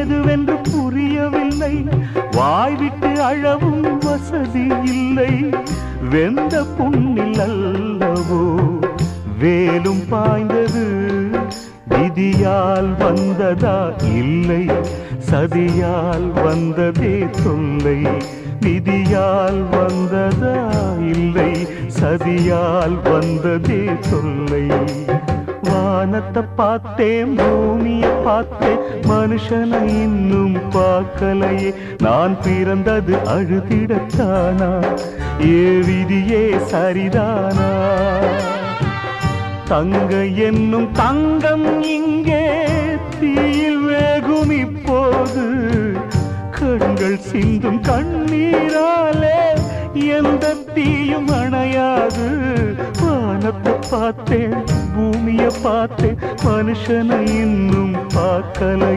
எதுவென்று புரியவில்லை, வாய்விட்டு அழவும் வசதி இல்லை. வெந்த புண்ணில் அல்லவோ வேலும் பாய்ந்தது, விதியால் வந்ததா இல்லை, சதியால் வந்ததே தொல்லை. விதியால் வந்ததா இல்லை, சதியால் வந்ததே தொல்லை. வானத்தை பார்த்தேன், பூமிய பார்த்தேன், மனுஷனை இன்னும் பார்க்கலையே. நான் பிறந்தது அழுதிடத்தானா, ஏ விதியே சரிதானா? தங்க என்னும் தங்கம் இங்கே தீயில் வேகும் இப்போது, கண்கள் சிந்தும் கண்ணீராலே எந்த தீயும் அணையாது. வானத்தை பார்த்தேன், பூமியை பார்த்தேன், மனுஷனை இன்னும் பார்க்கலை.